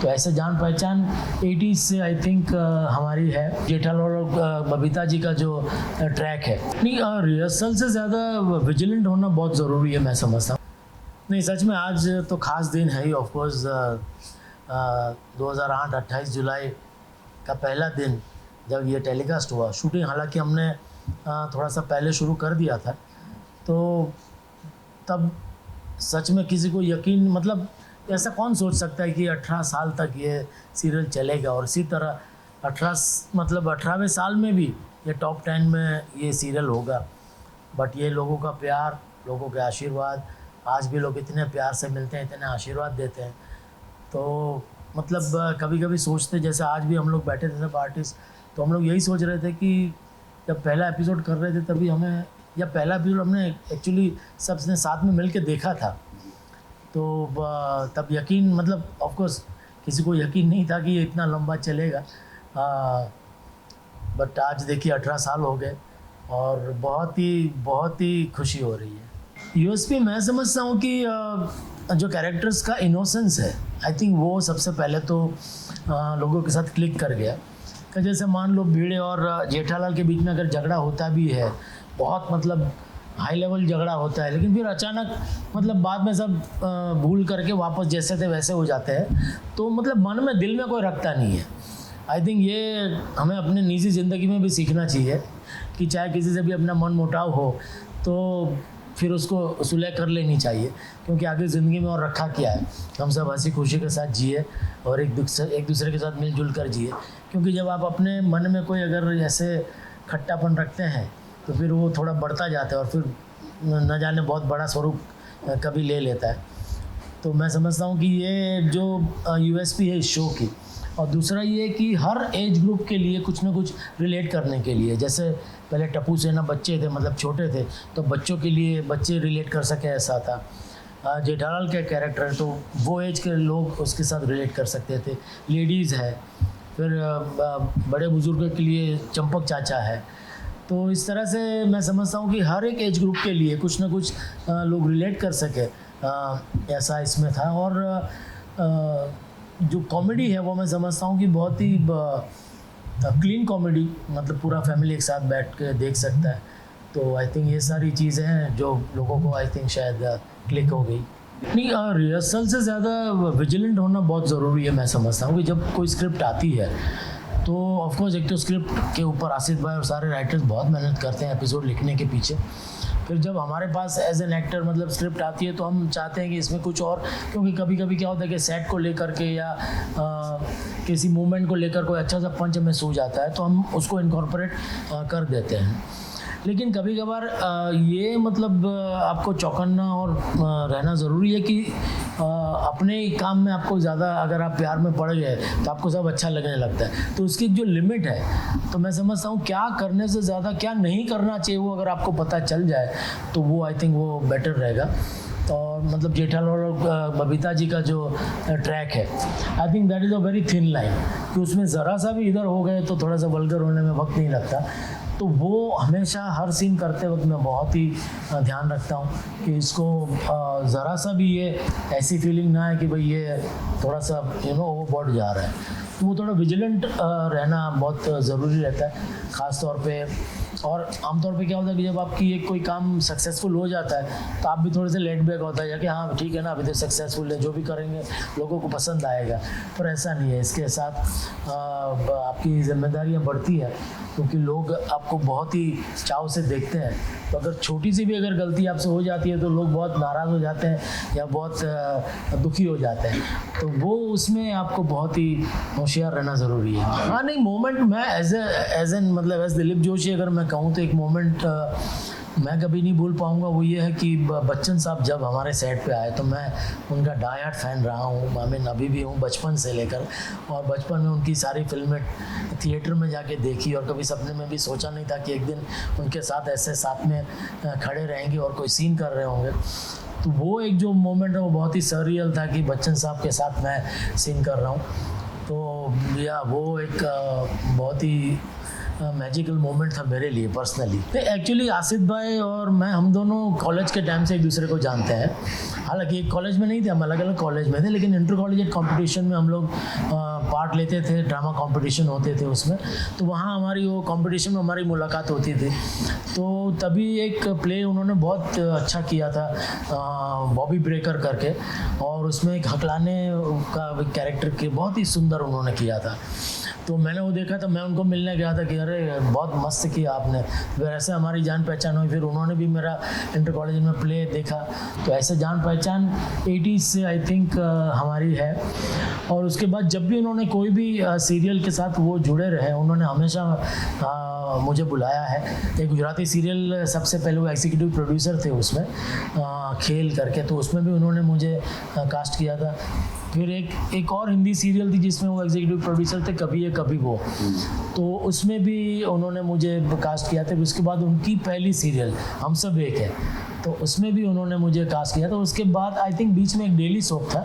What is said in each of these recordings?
तो ऐसे जान पहचान 80s से आई थिंक हमारी है। जेठालाल और बबीता जी का जो ट्रैक है, नहीं रिहर्सल से ज़्यादा विजिलेंट होना बहुत ज़रूरी है, मैं समझता हूँ। नहीं सच में आज तो ख़ास दिन है ही। ऑफकोर्स 2008 28 जुलाई का पहला दिन जब ये टेलीकास्ट हुआ। शूटिंग हालांकि हमने थोड़ा सा पहले शुरू कर दिया था, तो तब सच में किसी को यकीन, मतलब ऐसा कौन सोच सकता है कि 18 साल तक ये सीरियल चलेगा। और इसी तरह 18वें साल में भी ये टॉप 10 में ये सीरियल होगा। बट ये लोगों का प्यार, लोगों के आशीर्वाद, आज भी लोग इतने प्यार से मिलते हैं, इतने आशीर्वाद देते हैं। तो मतलब कभी कभी सोचते, जैसे आज भी हम लोग बैठे थे सब आर्टिस्ट, तो हम लोग यही सोच रहे थे कि जब पहला एपिसोड कर रहे थे तभी हमें, या पहला एपिसोड हमने एक्चुअली सबने साथ में मिल के देखा था, तो तब यकीन, मतलब ऑफ कोर्स किसी को यकीन नहीं था कि ये इतना लंबा चलेगा। बट आज देखिए 18 साल हो गए और बहुत ही खुशी हो रही है। यूएसपी मैं समझता हूँ कि जो कैरेक्टर्स का इनोसेंस है, आई थिंक वो सबसे पहले तो लोगों के साथ क्लिक कर गया। कि जैसे मान लो भिड़े और जेठालाल के बीच में अगर झगड़ा होता भी है, बहुत मतलब हाई लेवल झगड़ा होता है, लेकिन फिर अचानक मतलब बाद में सब भूल करके वापस जैसे थे वैसे हो जाते हैं, तो मतलब मन में, दिल में कोई रखता नहीं है। आई थिंक ये हमें अपने निजी ज़िंदगी में भी सीखना चाहिए कि चाहे किसी से भी अपना मन मुटाव हो तो फिर उसको सुलह कर लेनी चाहिए, क्योंकि आगे ज़िंदगी में और रखा क्या है। हम सब हंसी खुशी के साथ जिए और एक दूसरे के साथ मिलजुल कर जिए, क्योंकि जब आप अपने मन में कोई अगर ऐसे खट्टापन रखते हैं तो फिर वो थोड़ा बढ़ता जाता है और फिर न जाने बहुत बड़ा स्वरूप कभी ले लेता है। तो मैं समझता हूँ कि ये जो यूएसपी है इस शो की, और दूसरा ये कि हर एज ग्रुप के लिए कुछ ना कुछ रिलेट करने के लिए, जैसे पहले टप्पू सेना बच्चे थे, मतलब छोटे थे, तो बच्चों के लिए बच्चे रिलेट कर सके ऐसा था। जेठालाल के कैरेक्टर है तो वो एज के लोग उसके साथ रिलेट कर सकते थे। लेडीज़ है, फिर बड़े बुजुर्गों के लिए चंपक चाचा है। तो इस तरह से मैं समझता हूँ कि हर एक एज ग्रुप के लिए कुछ ना कुछ लोग रिलेट कर सके, ऐसा इसमें था। और जो कॉमेडी है वो मैं समझता हूँ कि बहुत ही क्लीन कॉमेडी, मतलब पूरा फैमिली एक साथ बैठ के देख सकता है। तो आई थिंक ये सारी चीज़ें हैं जो लोगों को आई थिंक शायद क्लिक हो गई। नहीं रिहर्सल से ज़्यादा विजिलेंट होना बहुत ज़रूरी है, मैं समझता हूँ कि जब कोई स्क्रिप्ट आती है तो ऑफकोर्स एक तो स्क्रिप्ट के ऊपर आसिफ भाई और सारे राइटर्स बहुत मेहनत करते हैं एपिसोड लिखने के पीछे। फिर जब हमारे पास एज एन एक्टर मतलब स्क्रिप्ट आती है तो हम चाहते हैं कि इसमें कुछ और, क्योंकि कभी कभी क्या होता है कि सेट को लेकर के या किसी मूवमेंट को लेकर कोई अच्छा सा पंच हमें सूझ जाता है तो हम उसको इनकॉर्पोरेट कर देते हैं। लेकिन कभी कभार ये मतलब आपको चौकन्ना और रहना ज़रूरी है कि अपने काम में आपको ज़्यादा अगर आप प्यार में पड़ गए तो आपको सब अच्छा लगने लगता है। तो उसकी जो लिमिट है, तो मैं समझता हूँ क्या करने से ज़्यादा क्या नहीं करना चाहिए वो अगर आपको पता चल जाए तो वो आई थिंक वो बेटर रहेगा। और मतलब जेठालाल और बबीता जी का जो ट्रैक है, I think that is a very thin line, कि उसमें ज़रा सा भी इधर हो गए तो थोड़ा सा वल्गर होने में वक्त नहीं लगता। तो वो हमेशा हर सीन करते वक्त मैं बहुत ही ध्यान रखता हूँ कि इसको ज़रा सा भी ये ऐसी फीलिंग ना है कि भाई ये थोड़ा सा ओवरबोर्ड जा रहा है। तो वो थोड़ा विजिलेंट रहना बहुत ज़रूरी रहता है ख़ास तौर पे। और आमतौर पे क्या होता है कि जब आपकी एक कोई काम सक्सेसफुल हो जाता है तो आप भी थोड़े से लेट बैक होता है कि हाँ ठीक है ना, अभी तो सक्सेसफुल है, जो भी करेंगे लोगों को पसंद आएगा। पर ऐसा नहीं है, इसके साथ आपकी जिम्मेदारियाँ बढ़ती है, क्योंकि लोग आपको बहुत ही चाव से देखते हैं। तो अगर छोटी सी भी अगर गलती आपसे हो जाती है तो लोग बहुत नाराज़ हो जाते हैं या बहुत दुखी हो जाते हैं। तो वो उसमें आपको बहुत ही होशियार रहना ज़रूरी है। हाँ नहीं, मोमेंट मैं एज दिलीप जोशी अगर मैं कहूँ तो एक मोमेंट मैं कभी नहीं भूल पाऊँगा, वो ये है कि बच्चन साहब जब हमारे सेट पे आए तो मैं उनका डाई हार्ट फ़ैन रहा हूँ। आई मीन अभी भी हूँ, बचपन से लेकर। और बचपन में उनकी सारी फिल्में थिएटर में जाके देखी और कभी सपने में भी सोचा नहीं था कि एक दिन उनके साथ ऐसे साथ में खड़े रहेंगे और कोई सीन कर रहे होंगे। तो वो एक जो मोमेंट है वो बहुत ही सररियल था कि बच्चन साहब के साथ मैं सीन कर रहा हूँ। तो या वो एक बहुत ही मैजिकल मोमेंट था मेरे लिए पर्सनली। एक्चुअली आसिफ भाई और मैं, हम दोनों कॉलेज के टाइम से एक दूसरे को जानते हैं। हालांकि एक कॉलेज में नहीं थे, हम अलग अलग कॉलेज में थे, लेकिन इंटर कॉलेज कॉम्पिटिशन में हम लोग पार्ट लेते थे, ड्रामा कंपटीशन होते थे उसमें, तो वहाँ हमारी वो कंपटीशन में हमारी मुलाकात होती थी। तो तभी एक प्ले उन्होंने बहुत अच्छा किया था, बॉबी ब्रेकर करके, और उसमें एक हकलाने का कैरेक्टर के बहुत ही सुंदर उन्होंने किया था। तो मैंने वो देखा, तो मैं उनको मिलने गया था कि अरे बहुत मस्त किया आपने। फिर ऐसे हमारी जान पहचान हुई, फिर उन्होंने भी मेरा इंटर कॉलेज में प्ले देखा, तो ऐसे जान पहचान 80s से आई थिंक हमारी है। और उसके बाद जब भी उन्होंने कोई भी सीरियल के साथ वो जुड़े रहे, उन्होंने हमेशा मुझे बुलाया है। एक गुजराती सीरियल सबसे पहले वो एग्जीक्यूटिव प्रोड्यूसर थे उसमें, खेल करके, तो उसमें भी उन्होंने मुझे कास्ट किया था। फिर एक और हिंदी सीरियल थी जिसमें वो एग्जीक्यूटिव प्रोड्यूसर थे, कभी ये कभी वो, तो उसमें भी उन्होंने मुझे कास्ट किया था। उसके बाद उनकी पहली सीरियल हम सब एक है, तो उसमें भी उन्होंने मुझे कास्ट किया था। उसके बाद आई थिंक बीच में एक डेली सोप था,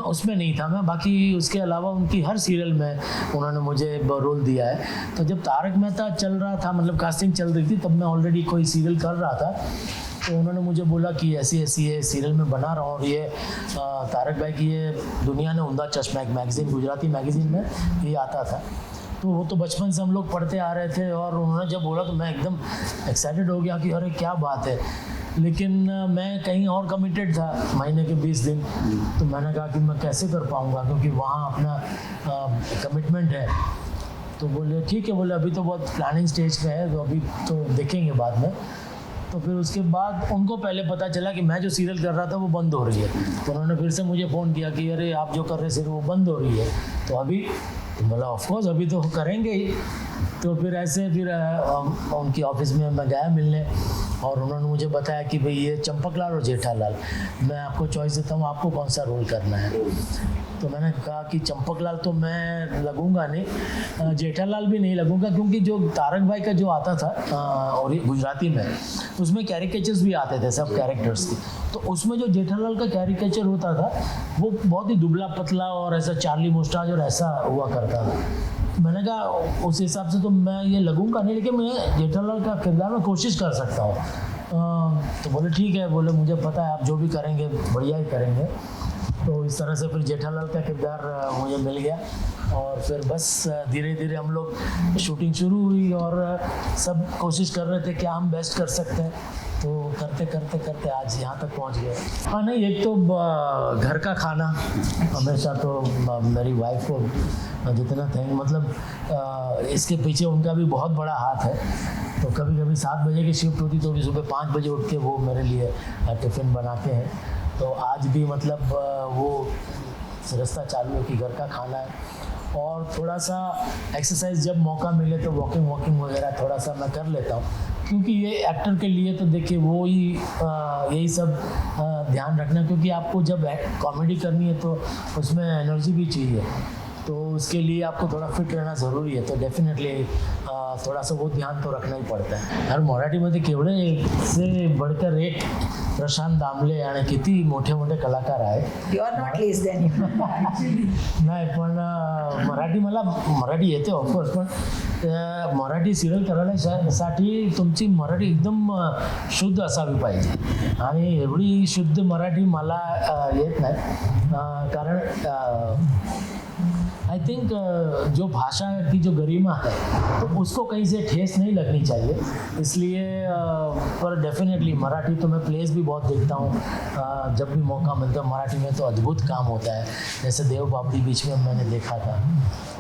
उसमें नहीं था मैं, बाकी उसके अलावा उनकी हर सीरियल में उन्होंने मुझे रोल दिया है। तो जब तारक मेहता चल रहा था, मतलब कास्टिंग चल रही थी, तब मैं ऑलरेडी कोई सीरियल कर रहा था, तो उन्होंने मुझे बोला कि ऐसी ऐसी ये सीरियल में बना रहा हूँ, और ये तारक भाई की ये दुनिया ने उम्दा चश्मा, एक मैगज़ीन, गुजराती मैगज़ीन में ये आता था। तो वो तो बचपन से हम लोग पढ़ते आ रहे थे, और उन्होंने जब बोला तो मैं एकदम एक्साइटेड हो गया कि अरे क्या बात है। लेकिन मैं कहीं और कमिटेड था महीने के 20 दिन, तो मैंने कहा कि मैं कैसे कर पाऊँगा, क्योंकि वहाँ अपना कमिटमेंट है। तो बोले ठीक है, बोले अभी तो बहुत प्लानिंग स्टेज पे है, तो अभी तो देखेंगे बाद में। तो फिर उसके बाद उनको पहले पता चला कि मैं जो सीरियल कर रहा था वो बंद हो रही है, तो उन्होंने फिर से मुझे फ़ोन किया कि अरे आप जो कर रहे सीरियल वो बंद हो रही है, तो अभी, तो बोला ऑफकोर्स अभी तो करेंगे ही। तो फिर ऐसे फिर उनकी ऑफिस में मैं गया मिलने, और उन्होंने मुझे बताया कि भाई ये चंपकलाल और जेठालाल, मैं आपको चॉइस देता हूँ, आपको कौन सा रोल करना है। तो मैंने कहा कि चंपकलाल तो मैं लगूंगा नहीं, जेठालाल भी नहीं लगूंगा, क्योंकि जो तारक भाई का जो आता था और गुजराती में, उसमें कैरिकेचर्स भी आते थे सब कैरेक्टर्स की। तो उसमें जो जेठालाल का कैरिकेचर होता था वो बहुत ही दुबला पतला और ऐसा चार्ली मुस्टाच और ऐसा हुआ करता था। मैंने कहा उस हिसाब से तो मैं ये लगूंगा नहीं, लेकिन मैं जेठालाल का किरदार में कोशिश कर सकता हूँ। तो बोले ठीक है, बोले मुझे पता है आप जो भी करेंगे बढ़िया ही करेंगे। तो इस तरह से फिर जेठालाल का किरदार मुझे मिल गया, और फिर बस धीरे धीरे हम लोग शूटिंग शुरू हुई, और सब कोशिश कर रहे थे क्या हम बेस्ट कर सकते हैं। तो करते करते करते आज यहाँ तक पहुँच गए। हाँ नहीं, एक तो घर का खाना हमेशा तो मेरी वाइफ को जितना थैंक, मतलब इसके पीछे उनका भी बहुत बड़ा हाथ है। तो कभी कभी 7 बजे की शिफ्ट होती तो सुबह 5 बजे उठ के वो मेरे लिए टिफ़िन बनाते हैं। तो आज भी मतलब वो रास्ता चालू है कि घर का खाना है, और थोड़ा सा एक्सरसाइज जब मौका मिले तो वॉकिंग वगैरह थोड़ा सा मैं कर लेता हूँ, क्योंकि ये एक्टर के लिए तो देखिए वो ही यही सब ध्यान रखना, क्योंकि आपको जब कॉमेडी करनी है तो उसमें एनर्जी भी चाहिए, तो उसके लिए आपको थोड़ा फिट रहना ज़रूरी है। तो डेफिनेटली थोड़ा सा वो ध्यान तो रखना ही पडता है। और मराठीमध्ये केवढे से बढ़कर एक प्रशांत दामले आणि किती मोठे मोठे कलाकार आहेत। You are not less than नाही पण मला मराठी येते ऑफकोर्स, पण मराठी सिरियल करायसाठी तुमची मराठी एकदम शुद्ध असावी पाहिजे, आणि एवढी शुद्ध मराठी मला येत नाही, कारण आई थिंक जो भाषा की जो गरिमा है तो उसको कहीं से ठेस नहीं लगनी चाहिए, इसलिए पर डेफिनेटली मराठी तो मैं प्लेस भी बहुत देखता हूँ। जब भी मौका मिलता है मराठी में तो अद्भुत काम होता है, जैसे देव बाबड़ी बीच में मैंने देखा था,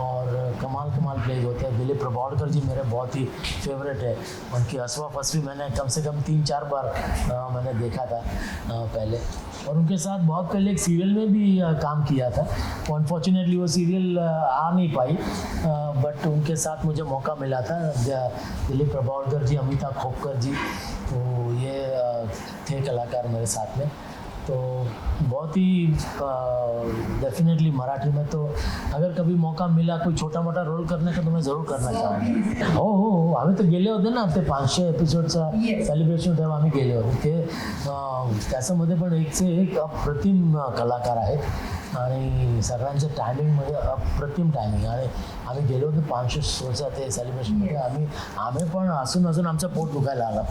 और कमाल प्लेज होते हैं। दिलीप प्रभावड़कर जी मेरे बहुत ही फेवरेट है, उनकी हसवा फसवी मैंने कम से कम 3-4 बार मैंने देखा था पहले, और उनके साथ बहुत पहले एक सीरियल में भी काम किया था। अनफॉर्चुनेटली वो सीरियल आ नहीं पाई, बट उनके साथ मुझे मौका मिला था। दिलीप प्रभावड़कर जी, अमिता खोपकर जी, तो ये थे कलाकार मेरे साथ में। तो बहुत ही डेफिनेटली मराठी में तो अगर कभी मौका मिला कोई छोटा मोठा रोल करने का तो मैं ज़रूर करना चाहूँगा। हो आम्ही तर गेले होते ना, ते 500 एपिसोडचा सेलिब्रेशन तेव्हा आम्ही गेले होते, ते त्याच्यामध्ये पण एक से एक अप्रतिम कलाकार आहेत, आणि सगळ्यांचं टायमिंगमध्ये अप्रतिम टायमिंग. आणि आम्ही गेलो होतो 500 शोचा ते सेलिब्रेशनमध्ये. आम्ही पण हसून हसून आमचं पोट दुखायला आलं.